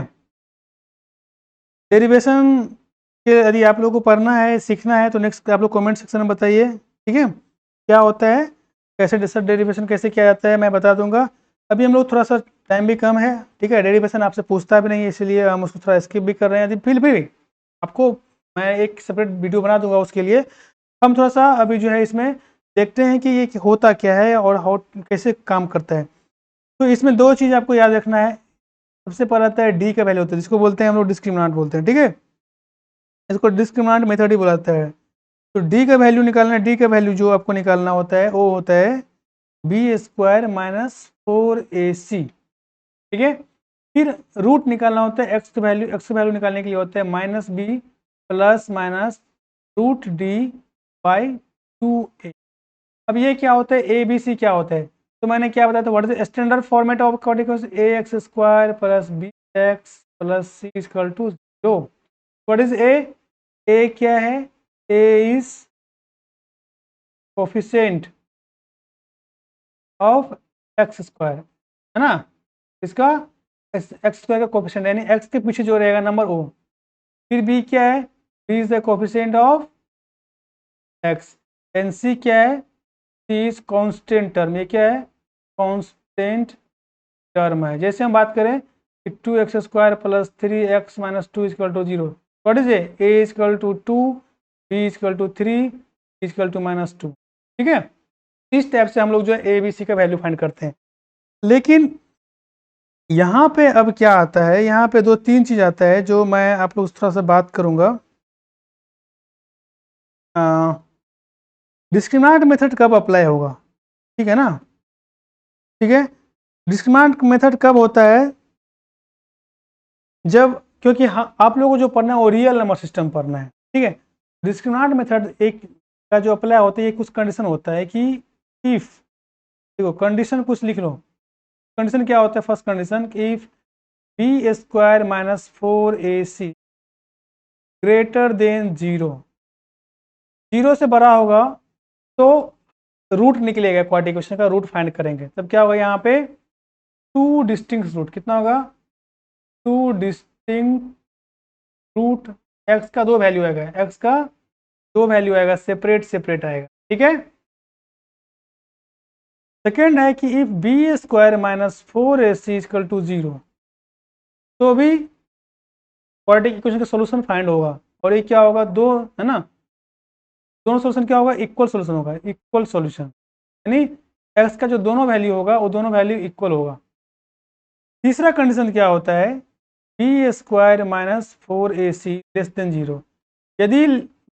डेरिवेशन के यदि आप लोगों को पढ़ना है, सीखना है, तो नेक्स्ट आप लोग कमेंट सेक्शन में बताइए। ठीक है, क्या होता है, कैसे डिस्क्रिट डेरिवेशन कैसे किया जाता है, मैं बता दूंगा। अभी हम लोग थोड़ा सा टाइम भी कम है। ठीक है, डेरिवेशन आपसे पूछता भी नहीं है, इसलिए हम उसको थोड़ा स्किप भी कर रहे हैं। यदि फिर भी आपको मैं एक सेपरेट वीडियो बना दूंगा उसके लिए। हम थोड़ा सा अभी जो है इसमें देखते हैं कि ये होता क्या है और हाउ कैसे काम करता है। तो इसमें दो चीज़ आपको याद रखना है। सबसे पहला आता है डी का वैल्यू होता है, जिसको बोलते हैं हम लोग डिस्क्रिमिनेंट बोलते हैं। ठीक है, इसको डिस्क्रिमिनेंट मेथड ही बुलाता है। तो डी का वैल्यू निकालना है, डी का वैल्यू जो आपको निकालना होता है वो होता है b² माइनस 4ac। ठीक है, फिर रूट निकालना होता है, एक्स का वैल्यू निकालने के लिए होता है -b plus minus root D by 2a। अब ये क्या होता है, ए बी सी क्या होता है, तो मैंने क्या बताया था, what is standard format of quadratic, ax² plus bx plus c equal to 0। What is a क्या है, ए इज कोफिशिएंट ऑफ x² है ना, इसका x² का कोफिशिएंट, यानी x के पीछे जो रहेगा नंबर ओ। फिर b क्या है, b is the coefficient of x, and c क्या है, c इज कांस्टेंट टर्म, ये क्या है, कांस्टेंट टर्म है। जैसे हम बात करें कि 2x² plus 3x minus 2 equal to 0, what is a equal to 2, b equal to 3, equal to -2। ठीक है, इस टाइप से हम लोग जो है ए बी सी का वैल्यू फाइंड करते हैं। लेकिन यहाँ पे अब क्या आता है, यहाँ पे 2-3 चीज़ आता है जो मैं आप लोग थोड़ा सा बात करूँगा। डिस्क्रिमिनेंट मेथड कब अप्लाई होगा, ठीक है ना। ठीक है, डिस्क्रिमिनेंट मेथड कब होता है, जब, क्योंकि आप लोगों को जो पढ़ना है वो रियल नंबर सिस्टम पढ़ना है। ठीक है, डिस्क्रिमिनेंट मेथड एक का जो अप्लाई होता है, ये कुछ कंडीशन होता है कि इफ, देखो कंडीशन कुछ लिख लो। कंडीशन क्या होता है, first condition, if b² minus 4ac greater than 0, 0 से बड़ा होगा तो रूट निकलेगा, क्वाड्रेटिक इक्वेशन का रूट फाइंड करेंगे, तब क्या होगा, यहाँ पे 2 डिस्टिंक्ट रूट, कितना होगा, 2 डिस्टिंक्ट रूट, x का 2 वैल्यू आएगा, x का 2 वैल्यू आएगा, सेपरेट सेपरेट आएगा। ठीक है, सेकेंड है कि if b² minus 4ac equal to 0, तो भी क्वाड्रेटिक इक्वेशन का सोल्यूशन फाइंड होगा, और ये क्या होगा, दो है ना, दोनों सोल्यूशन क्या होगा, इक्वल सोल्यूशन होगा, इक्वल सोल्यूशन, यानी x का जो दोनों वैल्यू होगा वो दोनों वैल्यू इक्वल होगा। तीसरा कंडीशन क्या होता है, b² minus 4ac less than 0, यदि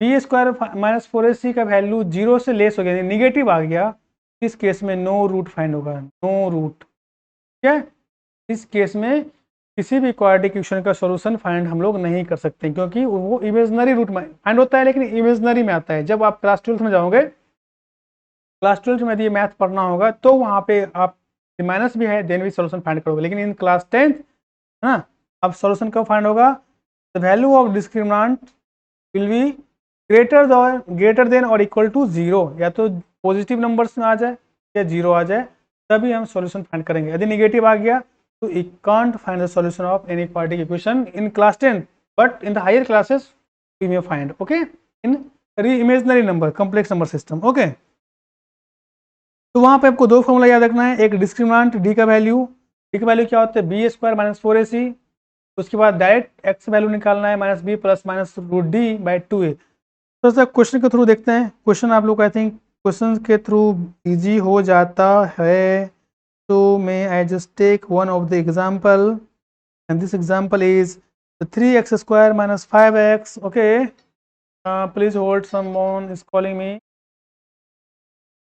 b² माइनस 4ac का वैल्यू 0 से लेस हो गया, यानी निगेटिव आ गया, इस केस में नो रूट फाइंड होगा, नो रूट। ठीक है, इस केस में किसी भी क्वाड्रेटिक इक्वेशन का सॉल्यूशन फाइंड हम लोग नहीं कर सकते, क्योंकि वो इमेजनरी रूट में फाइंड होता है, लेकिन इमेजनरी में आता है। जब आप क्लास 12th में जाओगे, क्लास 12th में यदि ये मैथ पढ़ना होगा, तो वहाँ पे आप माइनस भी है देन भी सॉल्यूशन फाइंड करोगे, लेकिन इन क्लास 10th है ना, अब सॉल्यूशन कब फाइंड होगा, the value of discriminant will be greater than और इक्वल टू 0, या तो पॉजिटिव नंबर्स में आ जाए या 0 आ जाए तभी हम सॉल्यूशन फाइंड करेंगे। यदि नेगेटिव आ गया तो you can't find the solution of any quadratic equation in class 10, but in the higher classes we may find, okay, in imaginary number, complex number system, okay. तो वहाँ पे आपको दो फॉर्मूला याद रखना है, एक डिस्क्रिमिनेंट डी का वैल्यू क्या होता है बी स्क्वायर माइनस 4ac, उसके बाद डायरेक्ट एक्स वैल्यू निकालना है minus b plus minus root D by 2a। तो सर क्वेश्चन के थ्रू देखते हैं, क्वेश्चन आप लोग आई थिंक क्वेश्चन के थ्रू इजी हो जाता है। तो may I just take one of the example and this example is 3x square minus 5x, okay, please hold, someone is calling me.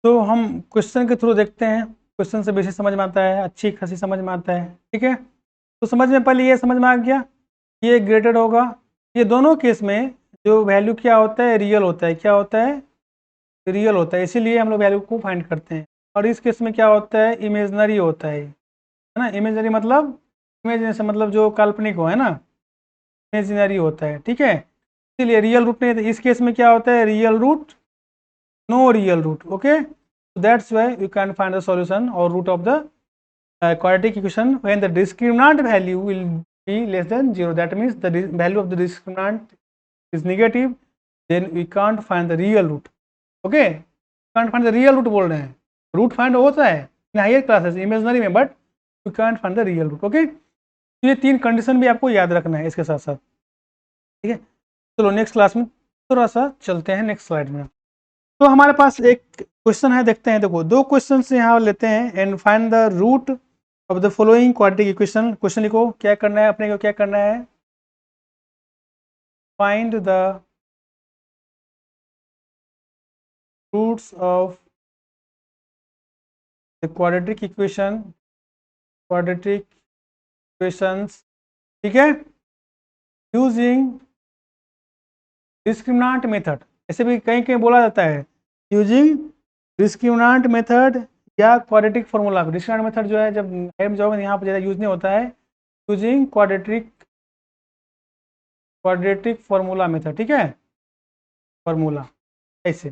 तो हम क्वेश्चन के थ्रू देखते हैं, क्वेश्चन से बेसिक समझ में आता है, अच्छी खासी समझ में आता है, ठीक है। तो समझ में पहले ये समझ में आ गया, ये ग्रेटेड होगा, ये दोनों केस में जो वैल्यू क्या होता है रियल होता है, क्या होता है रियल होता है, इसीलिए हम लोग वैल्यू को फाइंड करते हैं। और इस केस में क्या होता है इमेजनरी होता है ना, इमेजनरी मतलब इमेजिनेशन मतलब जो काल्पनिक हो, है ना, इमेजिनरी होता है, ठीक है। इसीलिए रियल रूट नहीं है, तो इस केस में क्या होता है real root, no real root, okay. That's why you can find the solution और root of the quadratic equation when the discriminant value will be less than 0, that means the value of the discriminant is negative, then we can't find the real root, okay, can't find the real root बोल रहे हैं, root find होता है in higher classes imaginary में, but you can't find the real root, okay. तो ये तीन condition भी आपको याद रखना है इसके साथ साथ, ठीक है। चलो नेक्स्ट क्लास में थोड़ा सा चलते हैं नेक्स्ट स्लाइड में। तो हमारे पास एक क्वेश्चन है, देखते हैं, देखो दो क्वेश्चन यहाँ लेते हैं, and find the root of the following quadratic equation. Question लिखो, क्या करना है अपने को, क्या करना है, find the roots of the quadratic equations, ठीक है, यूजिंग डिस्क्रिमिनेंट मेथड, ऐसे भी कहीं कहीं बोला जाता है यूजिंग डिस्क्रिमिनेंट मेथड या क्वाड्रेटिक फॉर्मूला। डिस्क्रिमिनेंट मेथड जो है जब हायर में जाओगे यहाँ पर ज़्यादा यूज नहीं होता है, यूजिंग क्वाड्रेटिक फॉर्मूला मेथड, ठीक है, फॉर्मूला ऐसे।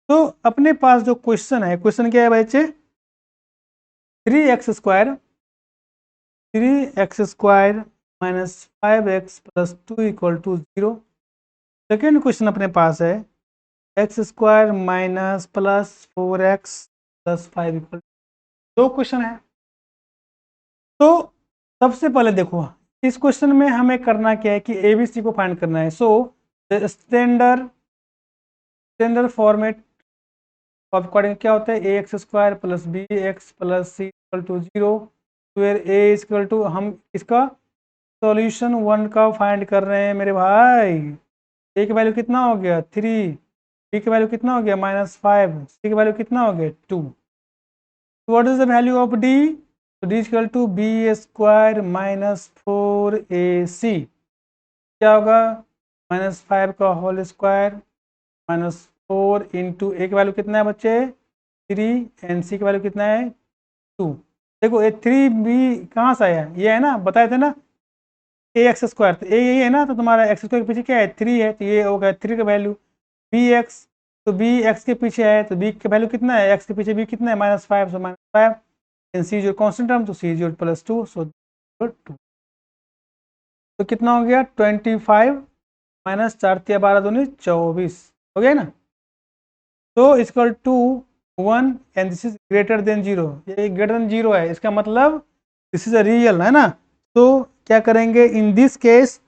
तो अपने पास जो क्वेश्चन है, क्वेश्चन क्या है बच्चे, 3x square minus 5x plus 2 equal to 0। Second question अपने पास है x square minus plus 4x plus 5 equal, दो क्वेश्चन है। तो सबसे पहले देखो इस क्वेश्चन में हमें करना क्या है कि ABC को फाइंड करना है। So standard format of coordinate क्या होता है, ax square plus bx plus c equal to 0, where a equal to, हम इसका सॉल्यूशन 1 का फाइंड कर रहे हैं मेरे भाई। a की वैल्यू कितना हो गया 3, b की वैल्यू कितना हो गया -5, c की वैल्यू कितना हो गया 2। What is the value of d, तो d equal to b square minus 4ac, क्या होगा -5 का whole square minus 4 into a की वैल्यू कितना है बच्चे 3 एंड सी की वैल्यू कितना है 2। देखो ये 3b कहाँ से आया, ये है ना, बताए थे ना एक्स स्क्वायर, तो ए यही है ना, तो तुम्हारा एक्स स्क्वायर के पीछे क्या है 3 है, तो ये हो गया 3 का वैल्यू। बी एक्स, तो बी एक्स के पीछे है, तो बी का वैल्यू कितना है, एक्स के पीछे बी कितना है -5, सो -5 एंड सी जो कांस्टेंट टर्म, तो सी जो +2, सो 2। तो कितना हो गया 25 माइनस 4 × 12 दूनी 24 हो गया ना। तो equal to 1 and this is greater than 0, ये ग्रेटर देन 0 है, इसका मतलब दिस इज अ रियल, है ना। तो क्या करेंगे इन दिस केस,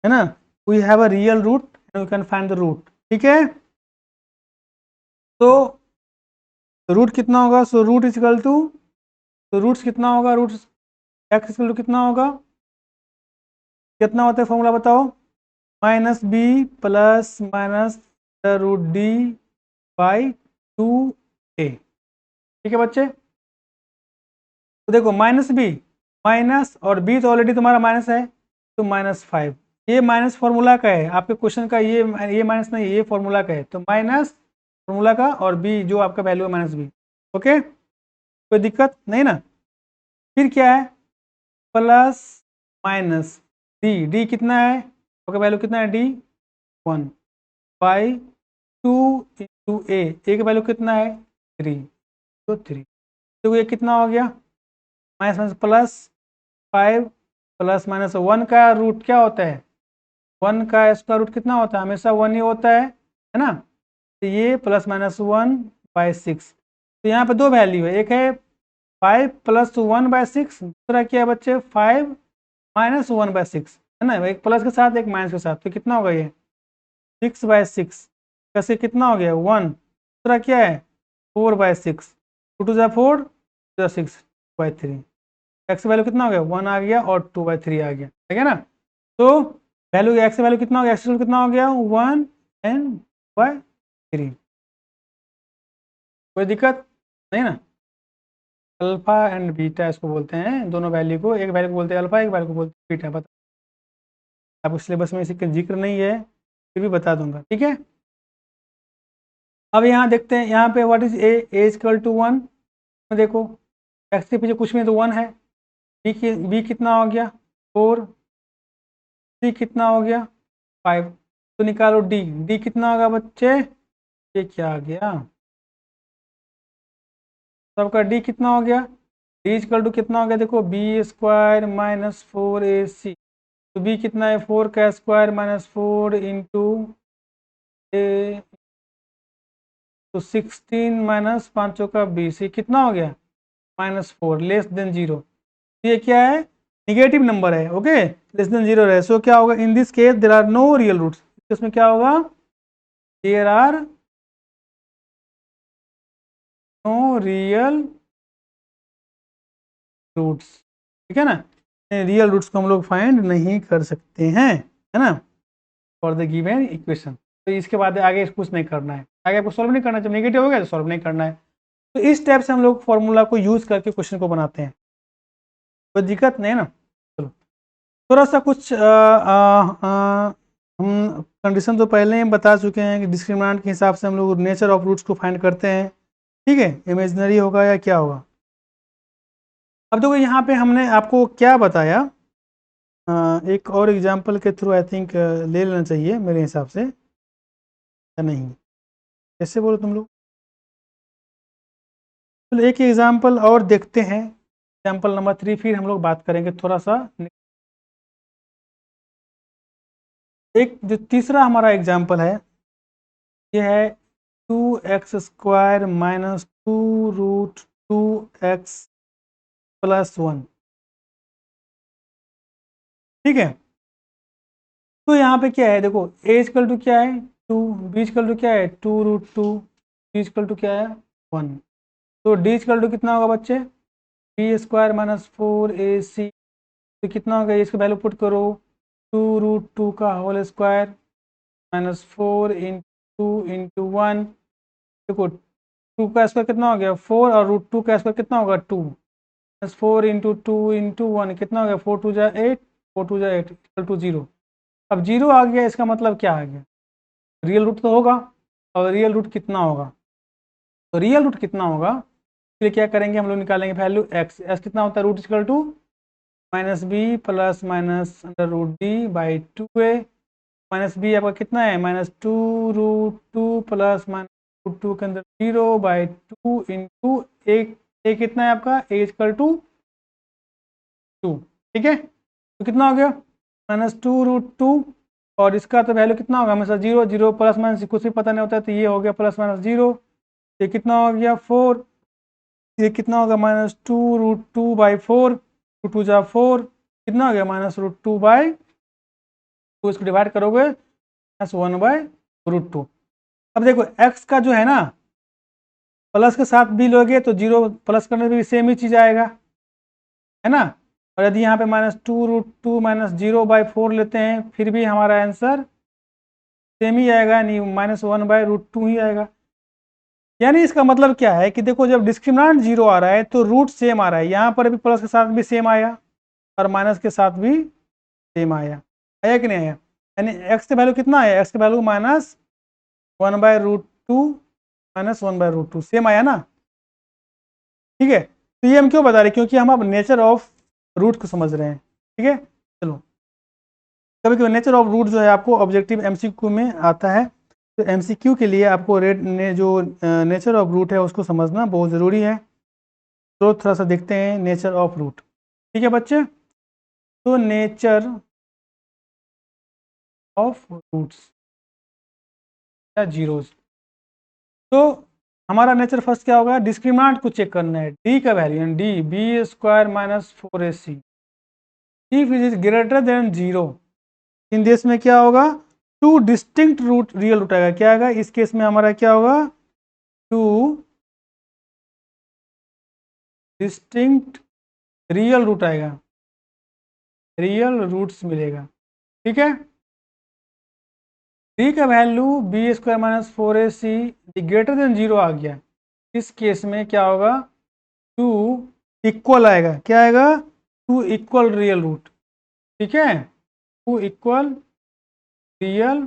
है ना, we have a real root and we can find the root, ठीक है। तो रूट कितना होगा, सो रूट इक्वल टू, तो रूट्स कितना होगा, रूट्स एक्स इक्वल टू कितना होगा, कितना होता है फॉर्मूला बताओ, -b plus minus the root D by 2a, ठीक है बच्चे। तो देखो -b, माइनस और b तो ऑलरेडी तुम्हारा माइनस है, तो -5, ये माइनस फॉर्मूला का है आपके क्वेश्चन का, ये माइनस नहीं, ये फॉर्मूला का है, तो माइनस फॉर्मूला का और b जो आपका वैल्यू है -b, ओके, कोई दिक्कत नहीं ना। फिर क्या है प्लस माइनस d कितना है आपका वैल्यू कितना है d 1 बाई 2 इंटू a का वैल्यू कितना है 3 तो 3। तो ये कितना हो गया, minus minus plus 5 plus minus 1 का रूट क्या होता है, 1 का स्क्वायर रूट कितना होता है, हमेशा 1 ही होता है ना। तो ये प्लस माइनस 1/6। तो यहाँ पे दो वैल्यू है, एक है 5 प्लस 1/6, दूसरा क्या है बच्चे 5 माइनस 1/6, है ना, एक प्लस के साथ एक माइनस के साथ। तो कितना होगा ये 6/6, कैसे कितना हो गया 1, दूसरा क्या है 4/6, 2 2 4 2 6/3, एक्स वैल्यू कितना हो गया 1 आ गया और 2/3 आ गया, ठीक है ना। तो वैल्यू एक्स वैल्यू कितना हो गया, एक्स वैल्यू कितना हो गया 1n/3। कोई दिक्कत नहीं ना। अल्फा एंड बीटा इसको बोलते हैं, दोनों वैल्यू को, एक वैल्यू को बोलते हैं अल्फा, एक वैल्यू को बोलते हैं बीटा। बता, आपको सिलेबस में इसी का जिक्र नहीं है, फिर भी बता दूंगा, ठीक है। अब यहाँ देखते हैं, यहाँ पे what is a equal to 1, देखो एक्स के पीछे कुछ में तो 1 है, बी कितना हो गया 4, सी कितना हो गया 5। तो निकालो डी, डी कितना होगा बच्चे, ये क्या आ गया, सबका डी कितना हो गया, डी इक्वल टू कितना हो गया, देखो बी स्क्वायर माइनस 4ac। तो बी कितना है 4 का स्क्वायर माइनस 4 इंटू ए, तो 16 माइनस 5 का 20, ये कितना हो गया -4 लेस देन 0। ये क्या है, निगेटिव नंबर है, ओके, लेस देन 0 है। सो क्या होगा, in this case there are no real roots, इसमें क्या होगा, there are no real roots, ठीक है ना, रियल रूट्स को हम लोग फाइंड नहीं कर सकते हैं, है ना, फॉर द गिवन इक्वेशन। तो इसके बाद आगे कुछ नहीं करना है, आगे आपको सॉल्व नहीं करना है, जब नेगेटिव हो गया तो सॉल्व नहीं करना है। तो इस टाइप से हम लोग फॉर्मूला को यूज करके क्वेश्चन को बनाते हैं, कोई दिक्कत नहीं है ना। चलो थोड़ा सा कुछ हम कंडीशन तो पहले ही बता चुके हैं कि डिस्क्रिमिनेंट के हिसाब से हम लोग नेचर ऑफ रूट्स को फाइंड करते हैं, ठीक है, इमेजिनरी होगा या क्या होगा। अब देखो यहाँ पे हमने आपको क्या बताया, एक और एग्जांपल के थ्रू आई थिंक ले लेना चाहिए मेरे हिसाब से, या नहीं, कैसे बोलो तुम लोग। तो एक एग्जांपल और देखते हैं, एग्जांपल नंबर 3, फिर हम लोग बात करेंगे थोड़ा सा। एक जो तीसरा हमारा एग्जांपल है, ये है 2x² माइनस 2√2x प्लस 1, ठीक है। तो यहाँ पे क्या है, देखो a इक्वल टू क्या है 2, b इक्वल टू क्या है 2√2, c इक्वल टू क्या है 1। तो d इक्वल टू कितना होगा बच्चे, b² माइनस 4ac, तो कितना होगा, इसका वैल्यू पुट करो 2√2 का whole square minus 4 into into 1। देखो 2 का स्क्वायर कितना हो गया 4, और √2 का स्क्वायर कितना होगा 2, प्लस 4 इंटू 2 इंटू 1 कितना हो गया 4 2 जा 8, 4 2 जा 8 इक्वल टू 0। अब 0 आ गया, इसका मतलब क्या आ गया, रियल रूट तो होगा, और रियल रूट कितना होगा, तो रियल रूट कितना होगा, इसलिए क्या करेंगे हम लोग, निकालेंगे वैल्यू एक्स, एक्स कितना होता है root equal to minus b plus minus under root D by 2a, minus b आपका कितना है -2√2 प्लस -√2 के अंदर 0/2 इंटू एक कितना है आपका a इक्वल टू 2, ठीक है। तो कितना हो गया -2√2, और इसका तो वैल्यू कितना होगा हमेशा 0, 0 प्लस माइनस कुछ भी पता नहीं होता है, तो ये हो गया प्लस माइनस 0, ये कितना हो गया 4, ये कितना होगा -2√2/4, 2 2 जा 4, कितना हो गया -√2/2, इसको डिवाइड करोगे -1/√2। अब देखो x का जो है ना, प्लस के साथ भी लोगे तो 0 प्लस करने में भी सेम ही चीज़ आएगा, है ना। और यदि यहाँ पे -2√2 -0/4 लेते हैं, फिर भी हमारा आंसर सेम ही आएगा, यानी -1/√2 ही आएगा। यानी इसका मतलब क्या है कि देखो जब डिस्क्रिमिनेंट 0 आ रहा है तो रूट सेम आ रहा है, यहाँ पर भी प्लस के साथ भी सेम आया और माइनस के साथ भी सेम आया, आया कि नहीं आया, यानी x का वैल्यू कितना आया, x का वैल्यू -1/√2 -1/√2 सेम आया ना, ठीक है। तो ये हम क्यों बता रहे हैं, क्योंकि हम अब नेचर ऑफ रूट को समझ रहे हैं, ठीक है। चलो कभी कभी नेचर ऑफ रूट जो है आपको ऑब्जेक्टिव एमसीक्यू में आता है, तो एमसीक्यू के लिए आपको जो नेचर ऑफ रूट है उसको समझना बहुत ज़रूरी है। तो थोड़ा सा देखते हैं नेचर ऑफ रूट। ठीक है बच्चे, तो नेचर ऑफ रूट्स या जीरोज। तो हमारा नेचर फर्स्ट क्या होगा, डिस्क्रिमिनेंट को चेक करना है, डी का value D b square minus 4ac if it is greater than 0। In this में क्या होगा, two distinct root real root आएगा। क्या आएगा इस केस में, हमारा क्या होगा, टू डिस्टिंक्ट रियल रूट आएगा, रियल रूट्स मिलेगा। ठीक है, डी का value B square minus 4ac greater than 0 आ गया। इस केस में क्या होगा, टू इक्वल आएगा। क्या आएगा, टू इक्वल रियल रूट। ठीक है, टू इक्वल रियल।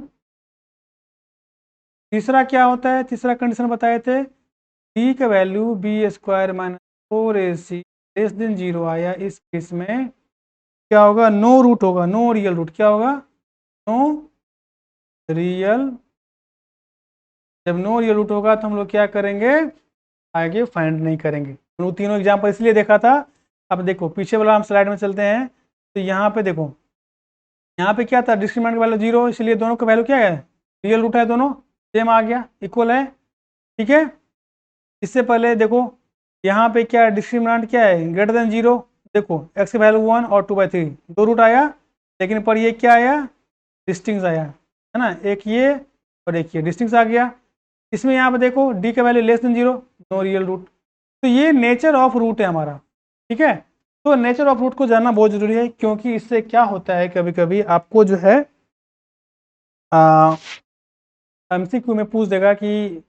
तीसरा क्या होता है, तीसरा कंडीशन बताए थे, डी का value B square minus 4ac less than 0 आया। इस केस में क्या होगा, नो रूट होगा, नो रियल रूट। क्या होगा, नो रियल। जब नो रियल रूट होगा तो हम लोग क्या करेंगे, आगे फाइंड नहीं करेंगे। तो तीनों एग्जाम्पल इसलिए देखा था। अब देखो पीछे वाला हम स्लाइड में चलते हैं, तो यहाँ पे देखो, यहाँ पे क्या था, डिस्क्रिमिनेंट का वैल्यू 0, इसलिए दोनों का वैल्यू क्या है, रियल रूट है, दोनों सेम आ गया, इक्वल है। ठीक है, इससे पहले देखो यहाँ पे क्या है, डिस्क्रिमिनेंट क्या है, ग्रेटर देन 0। देखो एक्स की वैल्यू 1 और 2/3 दो रूट आया, लेकिन पर ये क्या आया, डिस्टिंक्स आया है ना, एक ये और एक ये डिस्टिंक्स आ गया। इसमें यहाँ पे देखो डी का value less than 0, no real root. तो ये नेचर ऑफ रूट है हमारा। ठीक है, तो नेचर ऑफ रूट को जानना बहुत जरूरी है, क्योंकि इससे क्या होता है, कभी कभी आपको जो है एमसीक्यू में पूछ देगा कि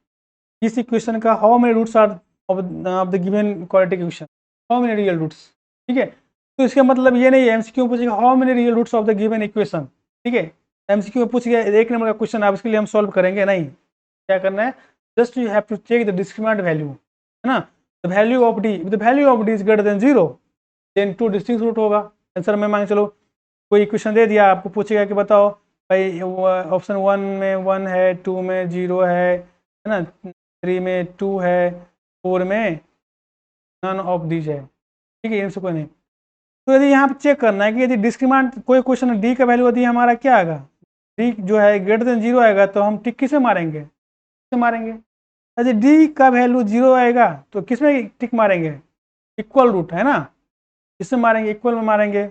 इस इक्वेशन का how many roots are of the given quadratic equation, how many real roots. ठीक है, तो इसका मतलब ये नहीं है एमसीक्यू में पूछेगा how many real roots of the given equation. ठीक है, एमसीक्यू में पूछ गया एक नंबर का क्वेश्चन, आप इसके लिए हम सॉल्व करेंगे नहीं। क्या करना है, just you have to check the discriminant value, है ना, the value of D, the value of D is greater than 0 then two distinct root होगा। आंसर में मान चलो कोई इक्वेशन दे दिया, आपको पूछेगा कि बताओ भाई ऑप्शन 1 में 1 है, 2 में 0 है ना, 3 में 2 है, 4 में नन ऑफ दीज है। ठीक है, इनसे कोई नहीं। तो यदि यहाँ पे चेक करना है कि यदि डिस्क्रिमिनेंट कोई क्वेश्चन डी का वैल्यू यदि हमारा क्या आएगा, डी जो है ग्रेटर देन 0 आएगा, तो हम टिक किसे मारेंगे, किसे मारेंगे, यदि डी का वैल्यू 0 आएगा तो किस में टिक मारेंगे, इक्वल रूट है ना, इससे मारेंगे, इक्वल में मारेंगे।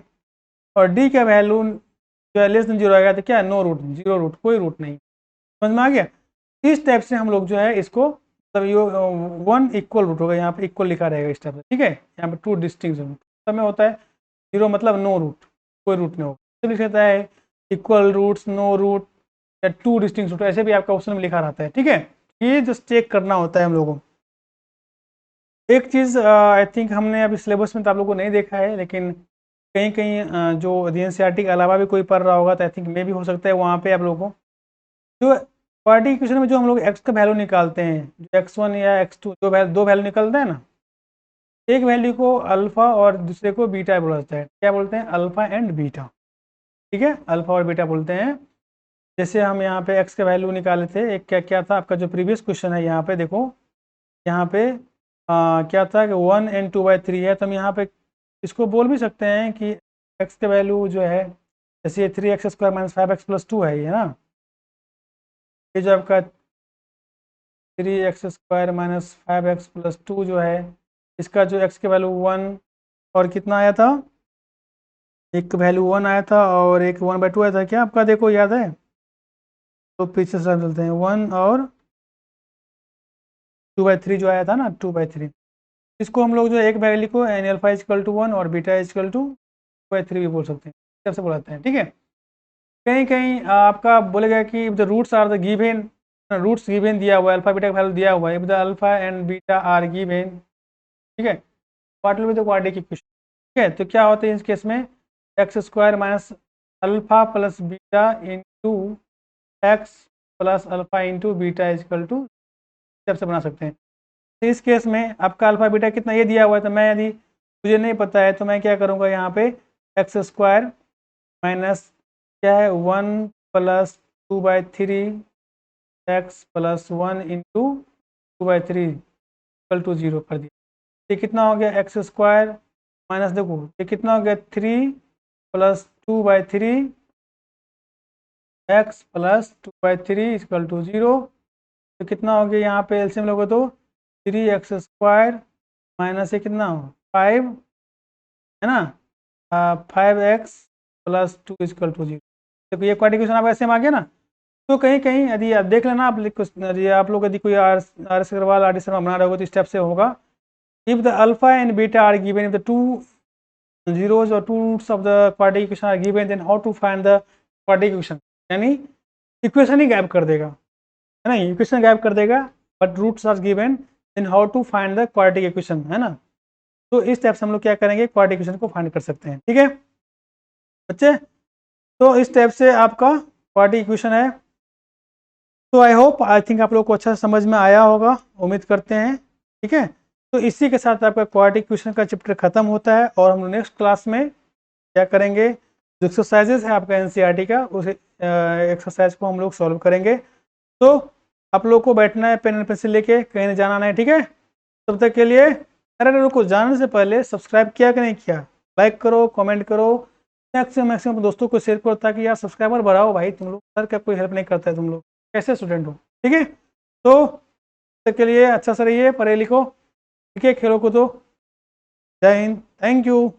और डी का वैल्यू जो है लेस देन 0 आएगा तो क्या है, नो रूट, 0 रूट, कोई रूट नहीं। समझ में आ गया। इस टाइप से हम लोग जो है इसको, मतलब ये 1 इक्वल रूट होगा, यहाँ पे इक्वल लिखा रहेगा इस टाइप से। ठीक है, यहाँ पे 2 डिस्टिंक्ट सब में होता है, 0 मतलब नो रूट, कोई रूट नहीं होगा। तो लिख रहता है इक्वल रूट्स, नो रूट या 2 डिस्टिंक्ट रूट, ऐसे भी आपका ऑप्शन में लिखा रहता है। ठीक है, ये जस्ट चेक करना होता है हम लोगों को। एक चीज़ आई थिंक हमने अभी सिलेबस में तो आप लोगों को नहीं देखा है, लेकिन कहीं कहीं जो एनसीईआरटी के अलावा भी कोई पढ़ रहा होगा तो आई थिंक मे भी हो सकता है वहाँ पे आप लोगों को जो क्वाड्रेटिक इक्वेशन में जो हम लोग एक्स का वैल्यू निकालते हैं, जो x1 या x2 दो वैल्यू निकलते हैं ना, एक वैल्यू को अल्फा और दूसरे को बीटा बोला जाता है। क्या बोलते हैं, अल्फा एंड बीटा। ठीक है, अल्फा और बीटा बोलते हैं। जैसे हम यहाँ पे x का वैल्यू निकाले थे, एक क्या क्या था आपका जो प्रीवियस क्वेश्चन है, यहाँ पे देखो, यहाँ पे क्या था कि 1 and 2/3 है, तो हम यहाँ पे इसको बोल भी सकते हैं कि x का वैल्यू जो है, जैसे ये 3x square minus 5x plus 2 है, ये ना, ये जो आपका 3x square minus 5x plus 2 जो है, इसका जो x का वैल्यू 1 और कितना आया था, एक वैल्यू 1 आया था और एक 1/2 आया था, क्या आपका देखो याद है, तो पीछे से चलते हैं, 1 और 2/3 जो आया था ना, 2/3, इसको हम लोग जो एक वैल्यू को एन अल्फा इजकल टू 1 और बीटा इजकल टू 2/3 भी बोल सकते हैं, सबसे बोलाते हैं। ठीक है, कहीं कहीं आपका बोलेगा कि the roots are the given, roots given दिया हुआ है, अल्फा बीटा का वैल्यू दिया हुआ है, the alpha and beta are given. ठीक है, what will be the quadratic equation. ठीक है, तो क्या होता है इस केस में, x square minus alpha plus beta into x plus alpha into beta equal to, सबसे बना सकते हैं। तो इस केस में आपका अल्फा बीटा कितना ये दिया हुआ है, तो मैं यदि मुझे नहीं पता है तो मैं क्या करूँगा, यहाँ पे एक्स स्क्वायर माइनस क्या है 1 plus 2/3 x plus 1 into 2/3 equal to 0 कर दिया। ये कितना हो गया एक्स स्क्वायर माइनस, देखो ये कितना हो गया 3 plus 2/3 x plus 2/3 equal to 0। तो कितना हो गया यहाँ पे एलसीएम लोगे तो 3x स्क्वायर माइनस ये कितना 5 है ना, 5x प्लस 2 इक्वल टू 0। देखो ये क्वाड्रेटिक इक्वेशन आपका एलसीएम आ गया ना। तो कहीं कहीं यदि आप देख लेना, आप यदि आप लोग यदि कोई R S Agarwal R D Sharma बना रहे हो तो स्टेप से होगा, if the alpha and beta are given, if the two zeros or two roots of the quadratic equation are given, then how to find the quadratic equation, यानी equation ही गायब कर देगा, है ना, इक्वेशन गायब कर देगा, but roots are given, then how to find the quadratic equation, है ना। तो इस टाइप से हम लोग क्या करेंगे, क्वाड्रेटिक इक्वेशन को फाइंड कर सकते हैं। ठीक है बच्चे, तो इस टाइप से आपका क्वाड्रेटिक इक्वेशन है। तो आई होप, आई थिंक आप लोग को अच्छा समझ में आया होगा, उम्मीद करते हैं। ठीक है, तो इसी के साथ आपका क्वाड्रेटिक इक्वेशन का चैप्टर खत्म होता है, और हम नेक्स्ट क्लास में क्या करेंगे, जो एक्सरसाइजेस है आपका एनसीईआरटी का, उस एक्सरसाइज को हम लोग सॉल्व करेंगे। तो आप लोग को बैठना है पेन एंड पेंसिल लेके, कहीं नहीं जाना नहीं। ठीक है, तब तक के लिए, अरे रुको, जाने से पहले सब्सक्राइब किया कि नहीं किया, लाइक करो, कमेंट करो, मैक्सिमम दोस्तों को शेयर करो, ताकि यार सब्सक्राइबर बढ़ाओ भाई, तुम लोग सर क्या कोई हेल्प नहीं करता है, तुम लोग कैसे स्टूडेंट हो। ठीक है, तो तब तक के लिए अच्छा से रहिए, पढ़े लिखो, ठीक है, खेलो कूदो। जय हिंद, थैंक यू।